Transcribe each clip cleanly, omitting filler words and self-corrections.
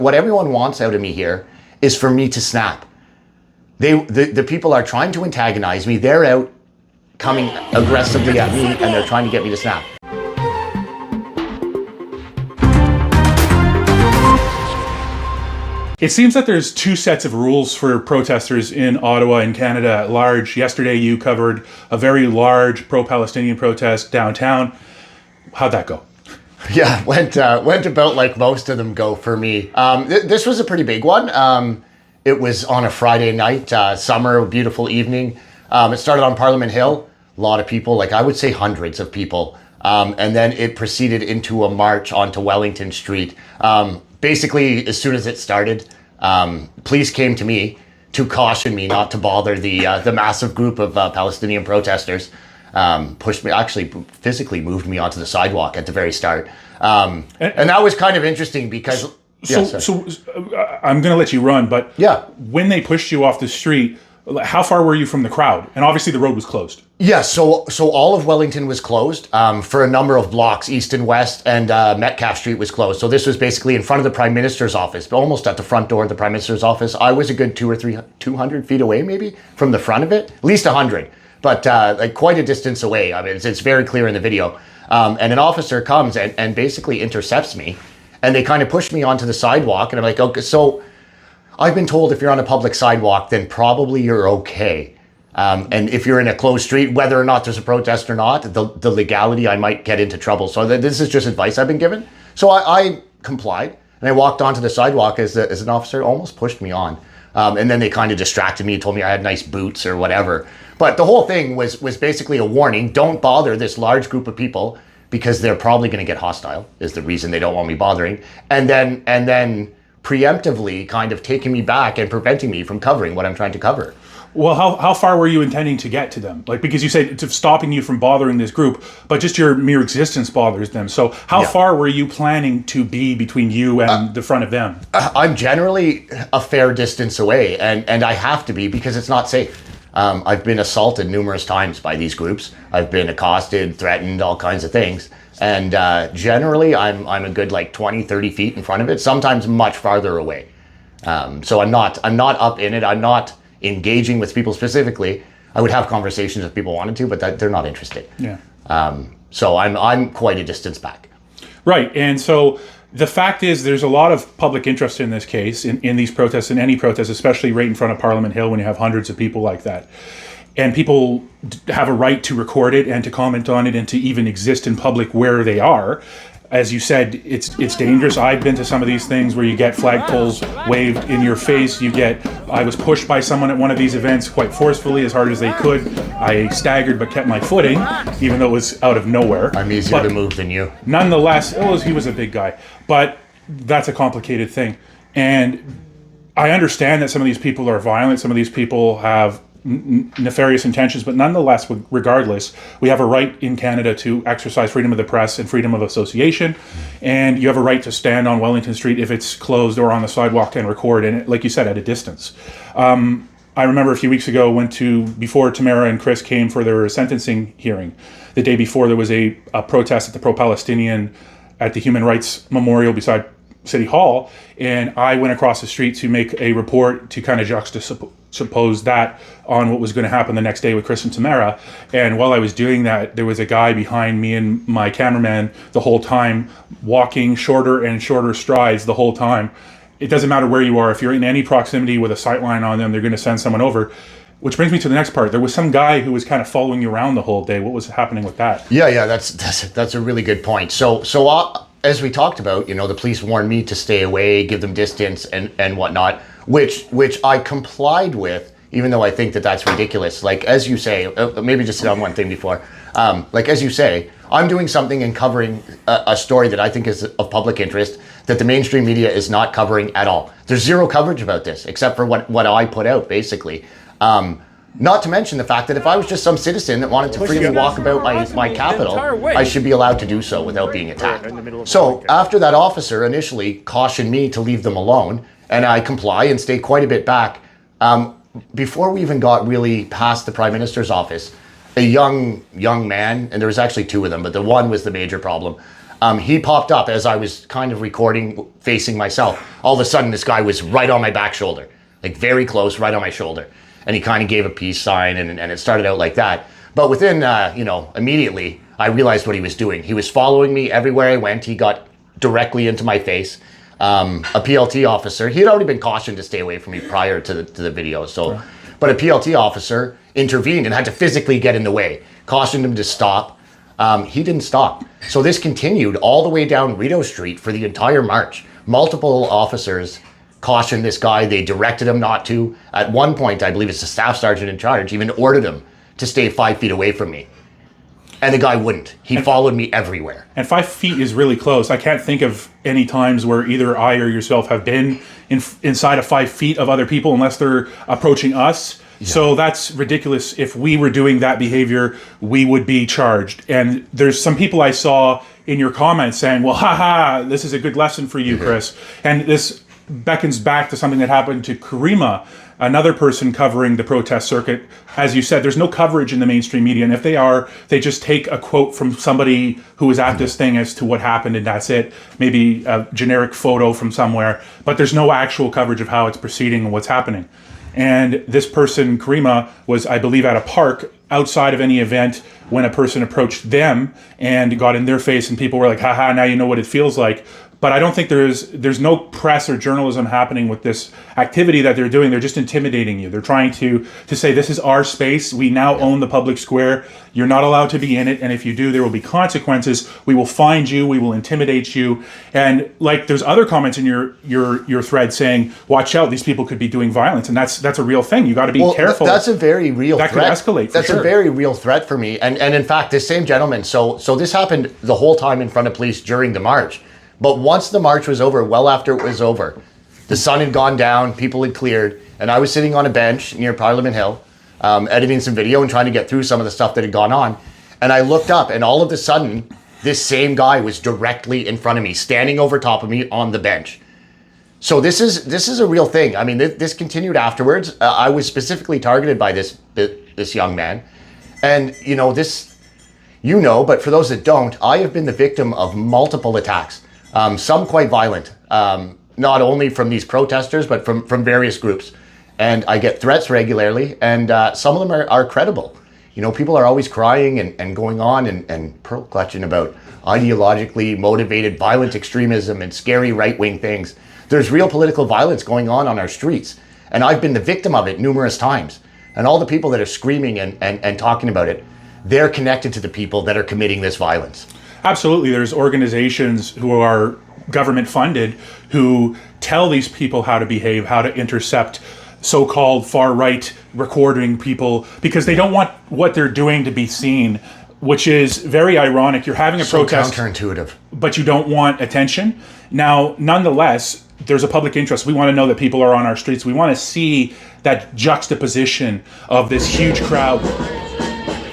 what everyone wants out of me here is for me to snap. The people are trying to antagonize me. They're out coming aggressively at me, and they're trying to get me to snap. It seems that there's two sets of rules for protesters in Ottawa and Canada at large. Yesterday, you covered a very large pro-Palestinian protest downtown. How'd that go? Yeah, went about like most of them go for me. This was a pretty big one. It was on a Friday night, summer, a beautiful evening. It started on Parliament Hill. A lot of people, like I would say hundreds of people. And then it proceeded into a march onto Wellington Street. Basically, as soon as it started, police came to me to caution me not to bother the massive group of Palestinian protesters. Pushed me, actually physically moved me onto the sidewalk at the very start. And that was kind of interesting because... So I'm going to let you run, but yeah, when they pushed you off the street, how far were you from the crowd? And obviously the road was closed. Yeah, so all of Wellington was closed for a number of blocks, east and west, and Metcalfe Street was closed. So this was basically in front of the Prime Minister's office, but almost at the front door of the Prime Minister's office. I was a good 200 feet away maybe from the front of it, at least 100, but like quite a distance away. I mean, it's very clear in the video. And an officer comes and basically intercepts me, and they kind of push me onto the sidewalk, and I'm like, okay, so I've been told if you're on a public sidewalk, then probably you're okay. And if you're in a closed street, whether or not there's a protest or not, the legality, I might get into trouble. So this is just advice I've been given. So I complied, and I walked onto the sidewalk as an officer almost pushed me on. And then they kind of distracted me, told me I had nice boots or whatever. But the whole thing was basically a warning. Don't bother this large group of people because they're probably going to get hostile, is the reason they don't want me bothering. And then preemptively kind of taking me back and preventing me from covering what I'm trying to cover. Well, how far were you intending to get to them? Like, because you said it's stopping you from bothering this group, but just your mere existence bothers them. So how far were you planning to be between you and the front of them? I'm generally a fair distance away, and I have to be because it's not safe. I've been assaulted numerous times by these groups. I've been accosted, threatened, all kinds of things. And generally, I'm a good like 20, 30 feet in front of it, sometimes much farther away. So I'm not up in it. I'm not engaging with people specifically. I would have conversations if people wanted to, but they're not interested. Yeah. So I'm quite a distance back. Right. And so the fact is there's a lot of public interest in this case, in these protests, in any protests, especially right in front of Parliament Hill when you have hundreds of people like that. And people have a right to record it and to comment on it and to even exist in public where they are. As you said, it's dangerous. I've been to some of these things where you get flagpoles waved in your face. I was pushed by someone at one of these events quite forcefully, as hard as they could. I staggered but kept my footing, even though it was out of nowhere. I'm easier to move than you. Nonetheless, he was a big guy. But that's a complicated thing. And I understand that some of these people are violent. Some of these people have nefarious intentions, but nonetheless, regardless, we have a right in Canada to exercise freedom of the press and freedom of association, and you have a right to stand on Wellington Street if it's closed or on the sidewalk and record, and like you said, at a distance. I remember a few weeks ago before Tamara and Chris came for their sentencing hearing, the day before there was a protest at the pro-Palestinian at the Human Rights Memorial beside City Hall, and I went across the street to make a report to kind of juxtapose that on what was going to happen the next day with Chris and Tamara. And while I was doing that, there was a guy behind me and my cameraman the whole time, walking shorter and shorter strides the whole time. It doesn't matter where you are. If you're in any proximity with a sight line on them, they're going to send someone over. Which brings me to the next part. There was some guy who was kind of following you around the whole day. What was happening with that? Yeah, that's a really good point. So as we talked about, the police warned me to stay away, give them distance and whatnot, which I complied with, even though I think that that's ridiculous. Like, as you say, maybe just hit on one thing before. Like, as you say, I'm doing something and covering a story that I think is of public interest that the mainstream media is not covering at all. There's zero coverage about this, except for what I put out, basically. Not to mention the fact that if I was just some citizen that wanted to freely walk about my capital, I should be allowed to do so without being attacked. So after that officer initially cautioned me to leave them alone, and I comply and stay quite a bit back, before we even got really past the Prime Minister's office, a young man, and there was actually two of them, but the one was the major problem, He popped up as I was kind of recording, facing myself. All of a sudden, this guy was right on my back shoulder, like very close, right on my shoulder. And he kind of gave a peace sign, and it started out like that. But within, immediately, I realized what he was doing. He was following me everywhere I went. He got directly into my face. A PLT officer, he had already been cautioned to stay away from me prior to the video. So, but a PLT officer intervened and had to physically get in the way, cautioned him to stop. He didn't stop. So this continued all the way down Rideau Street for the entire march. Multiple officers cautioned this guy. They directed him not to. At one point, I believe it's the staff sergeant in charge, even ordered him to stay 5 feet away from me. And the guy wouldn't. He followed me everywhere. And 5 feet is really close. I can't think of any times where either I or yourself have been inside of 5 feet of other people unless they're approaching us. Yeah. So that's ridiculous. If we were doing that behavior, we would be charged. And there's some people I saw in your comments saying, well, haha, this is a good lesson for you, Chris. And this beckons back to something that happened to Karima, another person covering the protest circuit. As you said, there's no coverage in the mainstream media, and if they are, they just take a quote from somebody who was at this thing as to what happened, and that's it. Maybe a generic photo from somewhere, but there's no actual coverage of how it's proceeding and what's happening. And this person, Karima, was, I believe, at a park outside of any event when a person approached them and got in their face, and people were like, haha, now you know what it feels like. But I don't think there's no press or journalism happening with this activity that they're doing. They're just intimidating you. They're trying to say, this is our space. We now own the public square. You're not allowed to be in it. And if you do, there will be consequences. We will find you. We will intimidate you. And like there's other comments in your thread saying, watch out, these people could be doing violence. And that's a real thing. You got to be careful. That's a very real threat. That could escalate for That's sure. a very real threat for me. And in fact, this same gentleman, so this happened the whole time in front of police during the march. But once the march was over, well after it was over, the sun had gone down, people had cleared, and I was sitting on a bench near Parliament Hill, editing some video and trying to get through some of the stuff that had gone on. And I looked up, and all of a sudden, this same guy was directly in front of me, standing over top of me on the bench. So this is a real thing. I mean, this continued afterwards. I was specifically targeted by this young man. And, but for those that don't, I have been the victim of multiple attacks. Some quite violent, not only from these protesters, but from various groups. And I get threats regularly, and some of them are credible. People are always crying and going on and pearl clutching about ideologically motivated violent extremism and scary right-wing things. There's real political violence going on our streets, and I've been the victim of it numerous times. And all the people that are screaming and talking about it, they're connected to the people that are committing this violence. Absolutely. There's organizations who are government funded who tell these people how to behave, how to intercept so-called far-right recording people, because they don't want what they're doing to be seen, which is very ironic. You're having a protest, counterintuitive, but you don't want attention. Now, nonetheless, there's a public interest. We want to know that people are on our streets. We want to see that juxtaposition of this huge crowd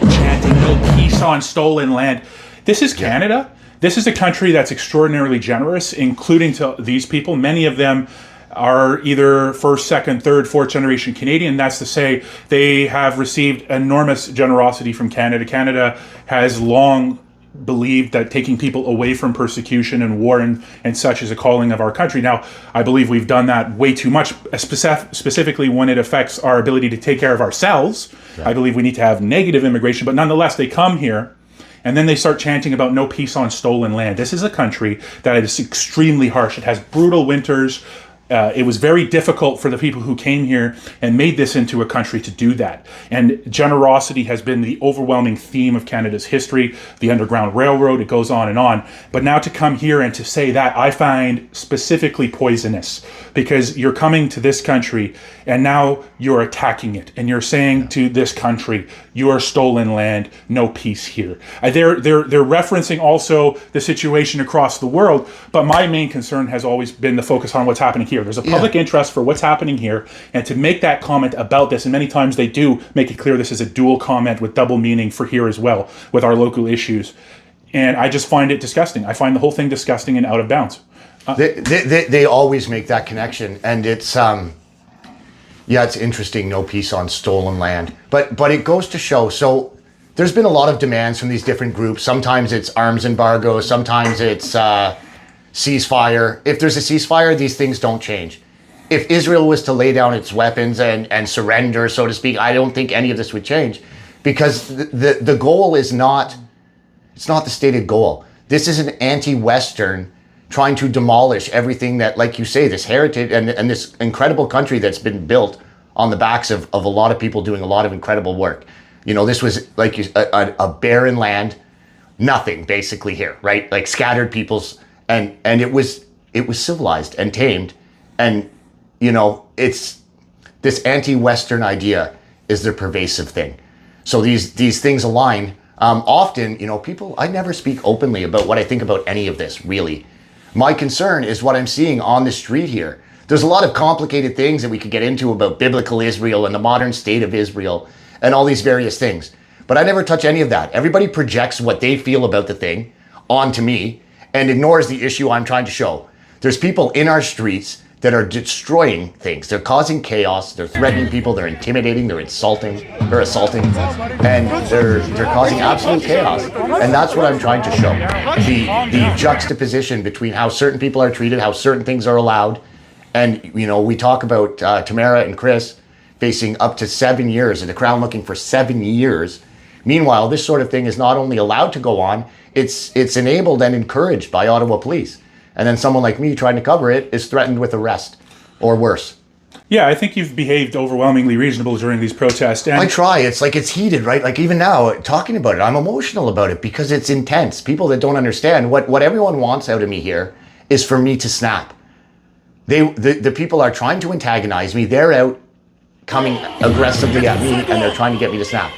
chanting, "No peace on stolen land." This is Canada. This is a country that's extraordinarily generous, including to these people. Many of them are either first, second, third, fourth generation Canadian. That's to say they have received enormous generosity from Canada. Canada has long believed that taking people away from persecution and war and such is a calling of our country. Now, I believe we've done that way too much, specifically when it affects our ability to take care of ourselves. Yeah. I believe we need to have negative immigration, but nonetheless, they come here and then they start chanting about no peace on stolen land. This is a country that is extremely harsh. It has brutal winters. It was very difficult for the people who came here and made this into a country to do that. And generosity has been the overwhelming theme of Canada's history, the Underground Railroad, it goes on and on. But now to come here and to say that, I find specifically poisonous, because you're coming to this country and now you're attacking it. And you're saying to this country, you are stolen land, no peace here. They're referencing also the situation across the world, but my main concern has always been the focus on what's happening here. There's a public interest for what's happening here, and to make that comment about this, and many times they do make it clear this is a dual comment with double meaning for here as well, with our local issues. And I just find it disgusting. I find the whole thing disgusting and out of bounds. They always make that connection, and it's it's interesting, no peace on stolen land. But it goes to show, so there's been a lot of demands from these different groups. Sometimes it's arms embargo, sometimes it's ceasefire. If there's a ceasefire, these things don't change. If Israel was to lay down its weapons and surrender, so to speak, I don't think any of this would change, because the goal is not, it's not the stated goal. This is an anti-Western trying to demolish everything that, like you say, this heritage and this incredible country that's been built on the backs of a lot of people doing a lot of incredible work. You know, this was like a barren land, nothing basically here, right? Like scattered peoples, and it was civilized and tamed, and you know, it's this anti-Western idea is the pervasive thing. So these things align. Often, you know, people, I never speak openly about what I think about any of this, really. My concern is what I'm seeing on the street here. There's a lot of complicated things that we could get into about biblical Israel and the modern state of Israel and all these various things. But I never touch any of that. Everybody projects what they feel about the thing onto me and ignores the issue I'm trying to show. There's people in our streets that are destroying things. They're causing chaos. They're threatening people. They're intimidating. They're insulting. They're assaulting, and they're causing absolute chaos. And that's what I'm trying to show: the juxtaposition between how certain people are treated, how certain things are allowed, and you know, we talk about Tamara and Chris facing up to 7 years, and the Crown looking for 7 years. Meanwhile, this sort of thing is not only allowed to go on; it's enabled and encouraged by Ottawa police. And then someone like me trying to cover it is threatened with arrest or worse. Yeah, I think you've behaved overwhelmingly reasonable during these protests. And I try. It's like it's heated, right? Like even now, talking about it, I'm emotional about it because it's intense. People that don't understand what everyone wants out of me here is for me to snap. The people are trying to antagonize me. They're out coming aggressively at me, and they're trying to get me to snap.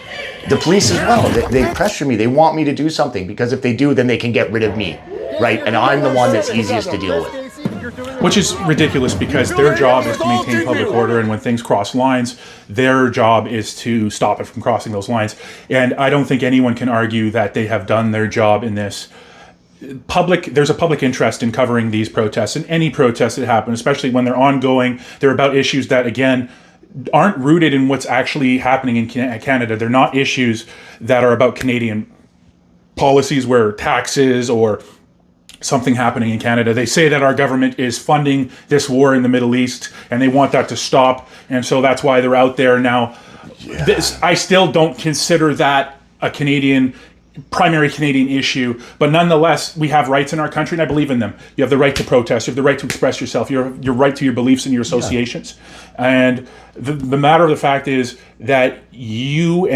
The police as well. They pressure me. They want me to do something because if they do, then they can get rid of me. Right, and I'm the one that's easiest to deal with. Which is ridiculous because their job is to maintain public order, and when things cross lines, their job is to stop it from crossing those lines. And I don't think anyone can argue that they have done their job in this. There's a public interest in covering these protests, and any protests that happen, especially when they're ongoing. They're about issues that, again, aren't rooted in what's actually happening in Canada. They're not issues that are about Canadian policies where taxes or something happening in Canada. They say that our government is funding this war in the Middle East and they want that to stop. And so that's why they're out there now. Yeah. I still don't consider that a primary Canadian issue, but nonetheless, we have rights in our country and I believe in them. You have the right to protest, you have the right to express yourself, your right to your beliefs and your associations. Yeah. And the matter of the fact is that you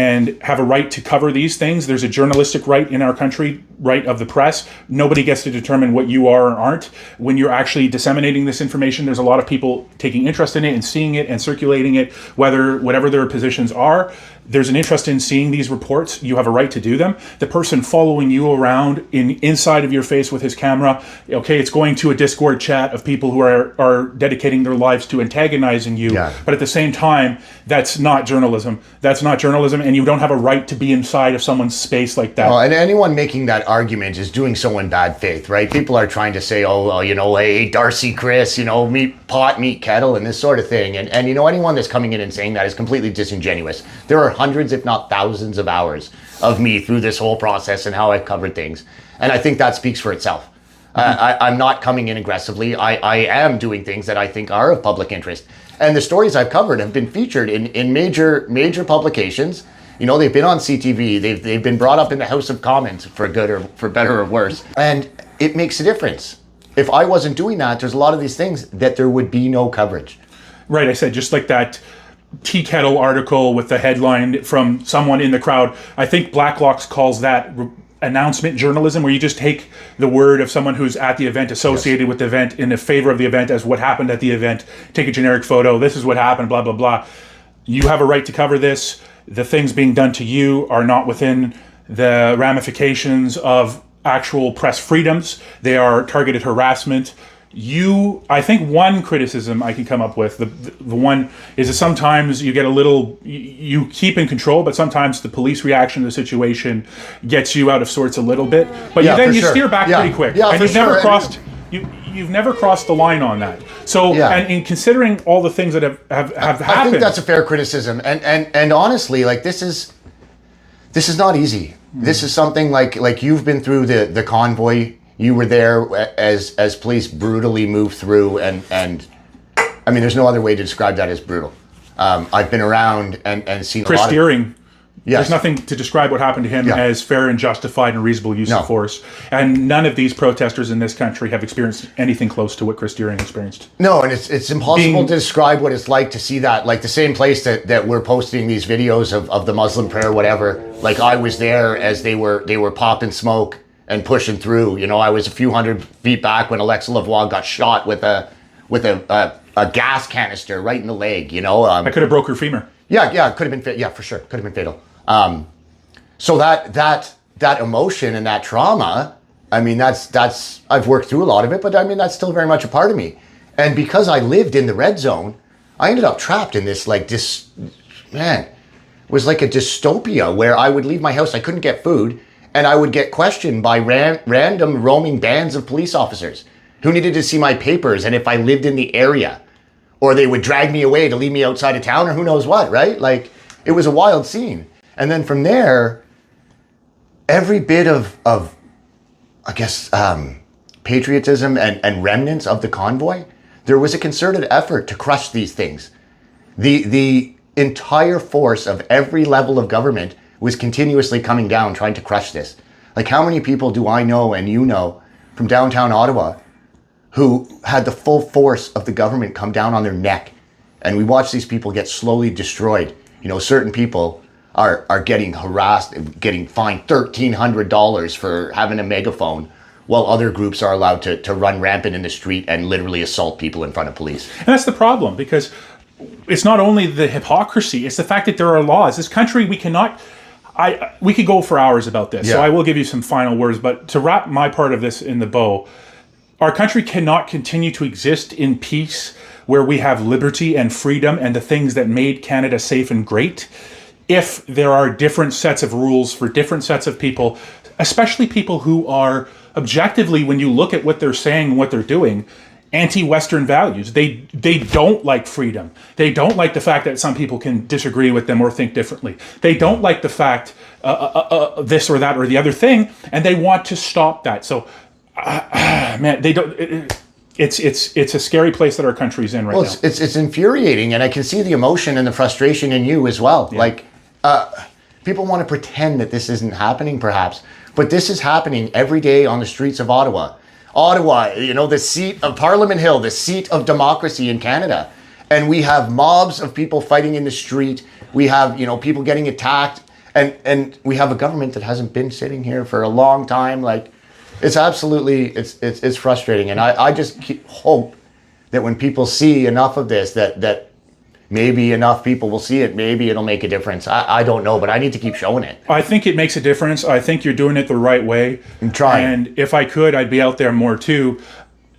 have a right to cover these things. There's a journalistic right in our country, right of the press. Nobody gets to determine what you are or aren't. When you're actually disseminating this information, there's a lot of people taking interest in it and seeing it and circulating it, whatever their positions are. There's an interest in seeing these reports. You have a right to do them. The person following you around inside of your face with his camera, okay, it's going to a Discord chat of people who are dedicating their lives to antagonizing you. Yeah. But at the same time, that's not journalism. That's not journalism, and you don't have a right to be inside of someone's space like that. Well, and anyone making that argument is doing so in bad faith, right? People are trying to say, oh, well, you know, hey, Darcy, Chris, you know, meet pot, meet kettle, and this sort of thing. And you know, anyone that's coming in and saying that is completely disingenuous. There are hundreds, if not thousands of hours of me through this whole process and how I've covered things. And I think that speaks for itself. I'm not coming in aggressively. I am doing things that I think are of public interest. And the stories I've covered have been featured in major publications. You know, they've been on CTV. They've been brought up in the House of Commons for good or for better or worse. And it makes a difference. If I wasn't doing that, there's a lot of these things that there would be no coverage. Right. I said just like that tea kettle article with the headline from someone in the crowd. I think Blacklocks calls that announcement journalism, where you just take the word of someone who's at the event, associated with the event, in the favor of the event as what happened at the event, take a generic photo, this is what happened, blah, blah, blah. You have a right to cover this. The things being done to you are not within the ramifications of actual press freedoms. They are targeted harassment. I think one criticism I can come up with, the one is that sometimes you get a little, you keep in control, but sometimes the police reaction to the situation gets you out of sorts a little bit. But you steer back pretty quick. Yeah, and you've never crossed the line on that. So, and in considering all the things that have happened, I think that's a fair criticism. And honestly, like this is This is not easy. This is something like you've been through the convoy. You were there as police brutally moved through, and I mean, there's no other way to describe that as brutal. I've been around and seen Chris a lot Deering. Yes. There's nothing to describe what happened to him as fair and justified and reasonable use of force. And none of these protesters in this country have experienced anything close to what Chris Deering experienced. No, and it's impossible to describe what it's like to see that. Like the same place that we're posting these videos of the Muslim prayer, whatever. Like I was there as they were popping smoke and pushing through. You know, I was a few hundred feet back when Alexa Lavoie got shot with a gas canister right in the leg. You know, I could have broke her femur. Yeah, it could have been. Yeah, for sure, could have been fatal. So that emotion and that trauma, I mean, that's I've worked through a lot of it, but I mean, that's still very much a part of me. And because I lived in the red zone, I ended up trapped in this, it was like a dystopia where I would leave my house, I couldn't get food, and I would get questioned by random roaming bands of police officers who needed to see my papers and if I lived in the area, or they would drag me away to leave me outside of town, or who knows what, right? Like, it was a wild scene. And then from there, every bit of I guess, patriotism and remnants of the convoy, there was a concerted effort to crush these things. The entire force of every level of government was continuously coming down, trying to crush this. Like, how many people do I know and you know from downtown Ottawa who had the full force of the government come down on their neck? And we watched these people get slowly destroyed. You know, certain people are getting harassed and getting fined $1,300 for having a megaphone, while other groups are allowed to run rampant in the street and literally assault people in front of police. And that's the problem, because it's not only the hypocrisy, it's the fact that there are laws. This country, we cannot... we could go for hours about this, so I will give you some final words, but to wrap my part of this in the bow, our country cannot continue to exist in peace where we have liberty and freedom and the things that made Canada safe and great if there are different sets of rules for different sets of people, especially people who are objectively, when you look at what they're saying and what they're doing, anti-Western values. They don't like freedom. They don't like the fact that some people can disagree with them or think differently. They don't like the fact this or that or the other thing, and they want to stop that. So, man, they don't... It's a scary place that our country's in right now. It's infuriating, and I can see the emotion and the frustration in you as well. Yeah. Like, people want to pretend that this isn't happening, perhaps, but this is happening every day on the streets of Ottawa. Ottawa, you know, the seat of Parliament Hill, the seat of democracy in Canada. And we have mobs of people fighting in the street. We have, you know, people getting attacked, and we have a government that hasn't been sitting here for a long time. Like, it's absolutely, it's frustrating. And I just hope that when people see enough of this, that maybe enough people will see it. Maybe it'll make a difference. I don't know, but I need to keep showing it. I think it makes a difference. I think you're doing it the right way. I'm trying. And if I could, I'd be out there more too.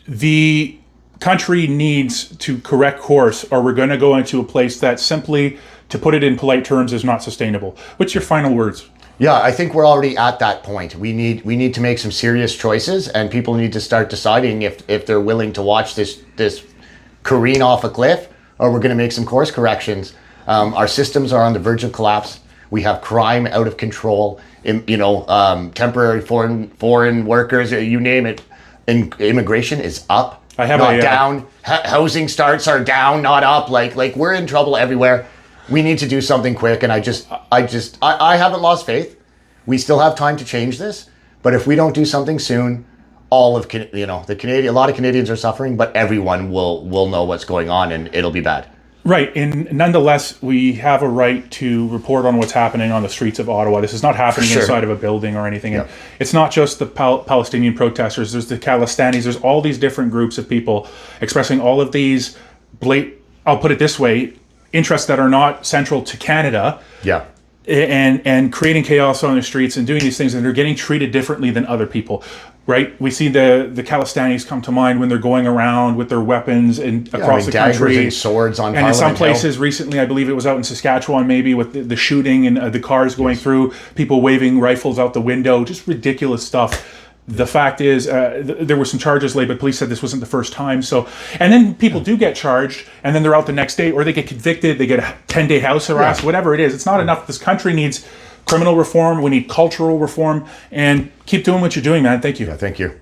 The country needs to correct course, or we're going to go into a place that simply, to put it in polite terms, is not sustainable. What's your final words? Yeah, I think we're already at that point. We need to make some serious choices, and people need to start deciding if they're willing to watch this careen off a cliff, or we're going to make some course corrections. Our systems are on the verge of collapse. We have crime out of control. Temporary foreign workers, you name it. Immigration is up, not down. Housing starts are down, not up. Like we're in trouble everywhere. We need to do something quick, and I haven't lost faith. We still have time to change this, but if we don't do something soon, a lot of Canadians are suffering, but everyone will know what's going on, and it'll be bad. Right, and nonetheless, we have a right to report on what's happening on the streets of Ottawa. This is not happening inside of a building or anything. Yep. And it's not just the Palestinian protesters. There's the Khalistanis. There's all these different groups of people expressing all of these, I'll put it this way, interests that are not central to Canada. Yeah. And creating chaos on the streets and doing these things, and they're getting treated differently than other people, right? We see the Khalistanis come to mind when they're going around with their weapons across the country. And swords on and in some places recently, I believe it was out in Saskatchewan maybe, with the shooting and the cars going through, people waving rifles out the window, just ridiculous stuff. The fact is, there were some charges laid, but police said this wasn't the first time. So, and then people do get charged, and then they're out the next day, or they get convicted, they get a 10-day house arrest, whatever it is. It's not enough. This country needs criminal reform. We need cultural reform. And keep doing what you're doing, man. Thank you. Yeah, thank you.